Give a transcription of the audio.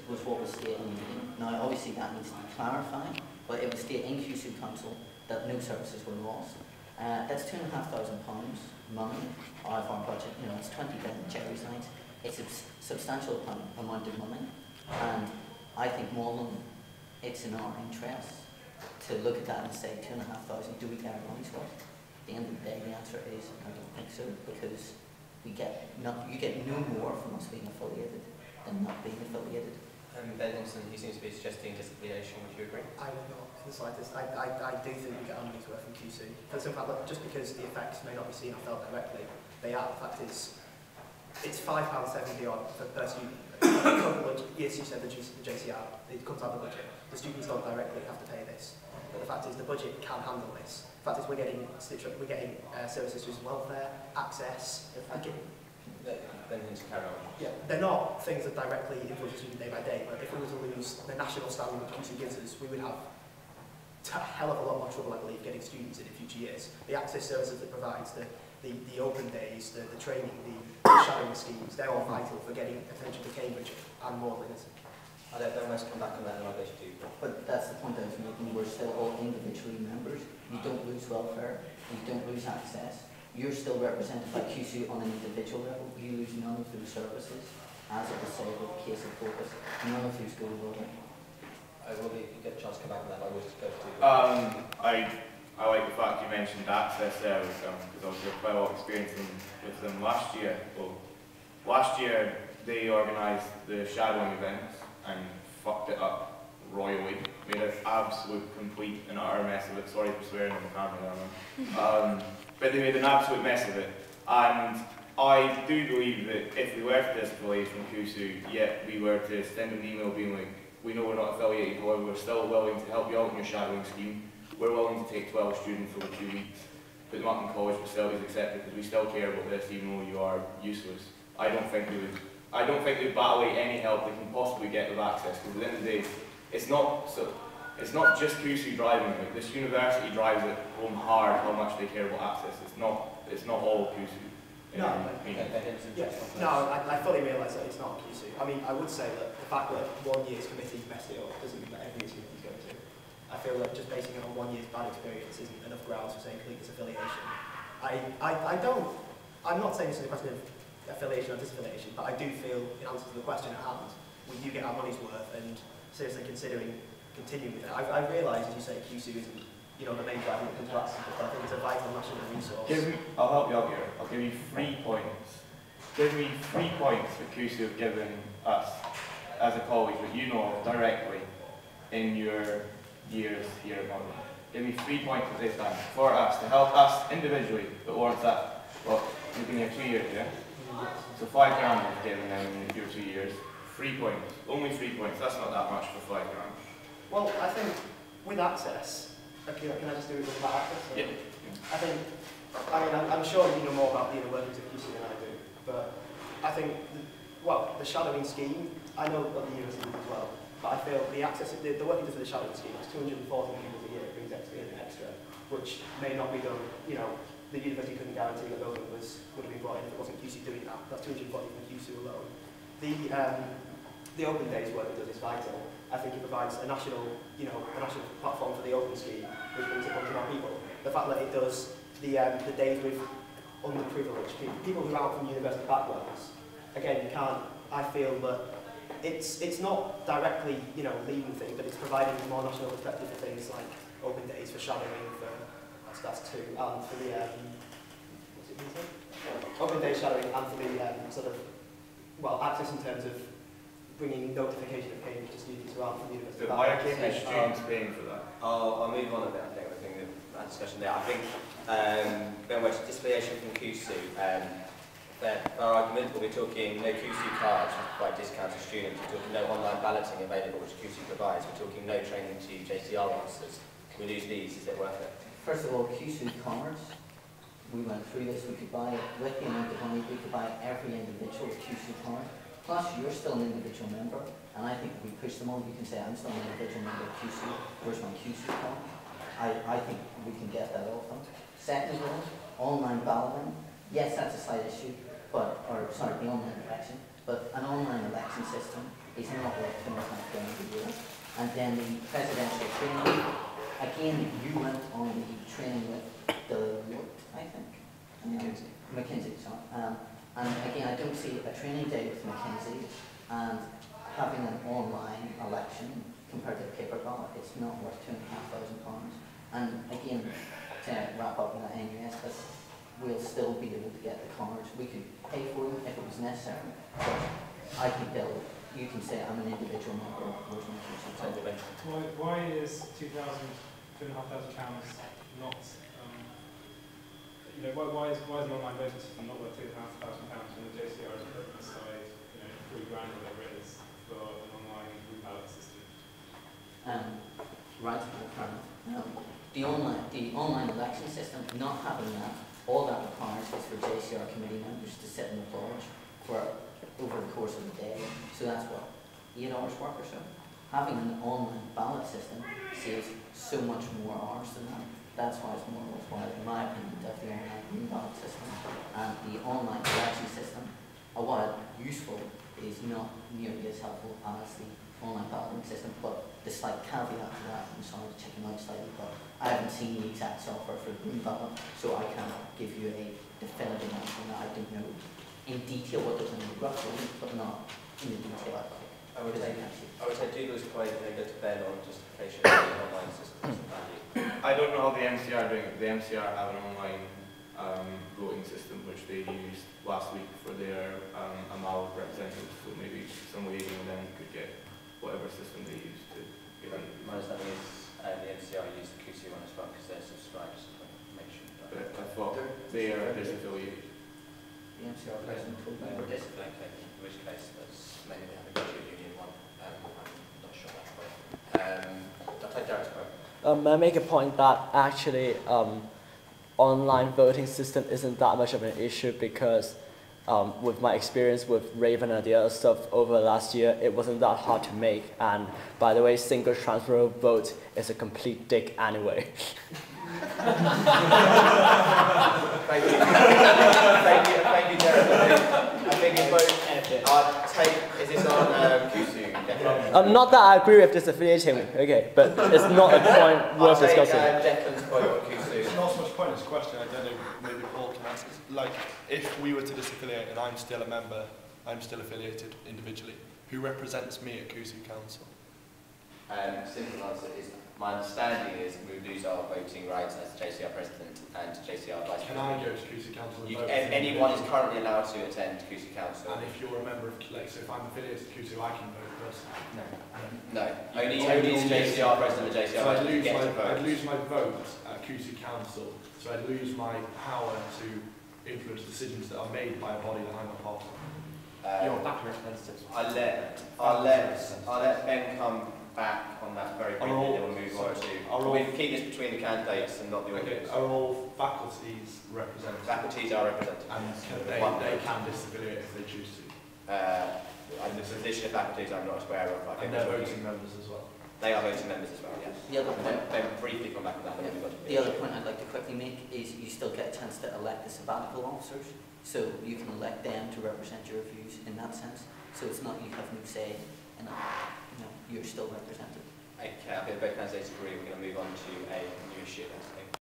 was what was stated in the meeting. Now, obviously that needs to be clarified, but it was stated in CUSU Council that no services were lost. That's £2,500 money out of our budget. You know, it's 20 billion cherry signs. It's a substantial amount of money, and I think more than it's in our interest to look at that and say 2,500. Do we get our money's worth? At the end of the day, the answer is I don't think so, because you get no more from us being affiliated than not being affiliated. Ben Hinson, he seems to be suggesting disaffiliation. Would you agree? I would not in the slightest. I do think we get our money's worth from CUSU. For the simple fact that just because the effects may not be seen or felt directly, they are. The fact is, it's £5.70 odd per student. Yes, you said the JCR, it comes out of the budget. The students don't directly have to pay this. But the fact is, the budget can handle this. The fact is, we're getting services such as welfare, access. Then to carry on. Yeah, they're not things that directly influence the student day by day, but if we were to lose the national standing that CUSU gives us, we would have a hell of a lot more trouble, I believe, getting students in future years. The access services it provides, the open days, the training, the shadowing schemes, they're all vital for getting attention to Cambridge and Magdalene. I'll let them come back on that and I'll go to you. But that's the point I was making. We're still all individually members. You don't lose welfare, you don't lose access. You're still represented by CUSU on an individual level. You lose none of those services, as it was said with the case of focus. None of those go over. I will be, you get a chance to come back on that. I will go to you. I like the fact you mentioned access there with them, because I was quite a lot of experience with them last year. Well, last year they organised the shadowing events and fucked it up royally. Made an absolute, complete and utter mess of it. Sorry for swearing on the camera there, but they made an absolute mess of it. And I do believe that if we were to disaffiliate from CUSU, yet we were to send an email being like, we know we're not affiliated, however we're still willing to help you out in your shadowing scheme. We're willing to take 12 students over 2 weeks, put them up in college facilities, etc., because we still care about this, even though you are useless. I don't think they would bat away any help they can possibly get with access, because at the end of the day, it's not just CUSU driving it. Like, this university drives it home hard how much they care about access. It's not all CUSU. I fully realise that it's not CUSU. I mean, I would say that the fact that 1 year's committee messed it up doesn't mean that every year's committee is going to. I feel that just basing it on 1 year's bad experience isn't enough grounds for saying complete disaffiliation. I'm not saying this is a question of affiliation or disaffiliation, but I do feel, in answer to the question at hand, we do get our money's worth and seriously considering continuing with it. I realise, as you say, CUSU isn't, the main driver when it comes to access, but I think it's a vital national resource. I'll help you out here. I'll give you 3 points. Give me 3 points that CUSU have given us as a college that you know of directly in your years here at Magdalene. Give me 3 points at this time for us, to help us individually, but warrants that. Well, you've been here 2 years, yeah? So £5 you've given them in your 2 years. 3 points. Only 3 points. That's not that much for £5. Well, I think with access, can I just do it with that access? Yeah. I'm sure you know more about the inner workings of CUSU than I do, but I think, the shadowing scheme, I know about the university as well, but I feel the access, the workings of the shadowing scheme is 240 pupils a year, it brings extra, which may not be done, the university couldn't guarantee that those numbers would have been brought in if it wasn't CUSU doing that. That's 240 from CUSU alone. The open days work it does is vital. I think it provides a national platform for the open scheme, which brings a bunch of more people. The fact that it does the days with underprivileged people who aren't from university backgrounds. Again, I feel that it's not directly, leading things, but it's providing a more national perspective for things like open days for shadowing, that's 2, and for the open day shadowing, and for the access in terms of bringing notification of Cambridge to students who aren't from the university. But why are Cambridge students paying for that? I'll move on a bit. I think that discussion there. I think going back to disaffiliation from CUSU. For our argument, we'll be talking no CUSU cards which provide discounts to students. We're talking no online balloting available which CUSU provides. We're talking no training to JCR officers. Can we lose these? Is it worth it? First of all, CUSU cards, we went through this, we could buy it with the amount of money, we could buy every individual CUSU card. Plus, you're still an individual member, and I think if we push them on, you can say, I'm still an individual member of CUSU, where's my CUSU card? I think we can get that off them. Second of all, online balloting, yes, that's a slight issue, the online election, but an online election system is not worth £2.5 a year. And then the presidential training, again, you went on the training with Deloitte, I think. McKinsey, sorry. And again, I don't see a training day with McKinsey and having an online election compared to a paper ballot. It's not worth £2,500. And again, to wrap up on that NUS, but we'll still be able to get the cards. We could pay for them if it was necessary, but I think you can say I'm an individual member. Why is £2,500 not? Why is the online voting system not worth £2,500 when the JCR is putting aside, £3 grand or whatever it is for an online ballot system? Right, the online election system, not having that, all that requires is for JCR committee members to sit in the lodge for over the course of the day. So that's what, 8 hours work or so. Having an online ballot system saves so much more hours than that. That's why it's more worthwhile, in my opinion, to have the online ballot system. And the online election system, while useful, is not nearly as helpful as the online balloting system. But the slight caveat to that, I'm sorry to chicken out slightly, but I haven't seen the exact software for the green ballot, so I can't give you a definitive answer on that. I don't know in detail what they're going to do roughly, but not in the detail. I would say Douglas quite good to Ben on justification of the online systems and value. I don't know how the MCR are doing it. The MCR have an online voting system which they used last week for their AMAL representatives, so maybe some way even then could get whatever system they use to get in. My understanding is the MCR use the CUSU one as well because they're subscribed to some information. But I thought they are disaffiliated. The MCR president told me we're Okay, in which case that's maybe they have a good union one. I'm not sure that's right. I'll take Derek's point. I make a point that actually online voting system isn't that much of an issue because with my experience with Raven and the other stuff over last year, it wasn't that hard to make. And by the way, single transferable vote is a complete dick anyway. Thank you. Thank you, Derek. I think it's both. Is this on CUSU? Not that I agree with disaffiliating, okay, but it's not a point worth discussing. Declan's point on CUSU. It's not so much point, it's a question. I don't know, maybe Paul can answer. Like, if we were to disaffiliate and I'm still a member, I'm still affiliated individually, who represents me at CUSU Council? Simple answer is, my understanding is we lose our voting rights as JCR President and JCR Vice President. Can I go to CUSU Council and vote? Anyone is currently allowed to attend CUSU Council. And if you're a member of, like, so if I'm affiliated to CUSU, I can vote personally? No. Only the JCR President and JCR Vice President get to vote. I'd lose my vote at CUSU Council, so I'd lose my power to influence decisions that are made by a body that I'm a part of. Your back representatives. I'll let Ben come back on that very briefly, and then we'll move on to. We keep this between the candidates and not the audience. Are all faculties represented? Faculties are represented. And they can disaffiliate if they choose to. And the position of faculties I'm not aware of. And they're voting members as well. They are voting members as well, yes. The other point, Ben briefly come back on that. the other point I'd like to quickly make is you still get a chance to elect the sabbatical officers, so you can elect them to represent your views in that sense. So it's not you have no say in it. You're still represented. Okay, I think both candidates agree. We're going to move on to a new issue.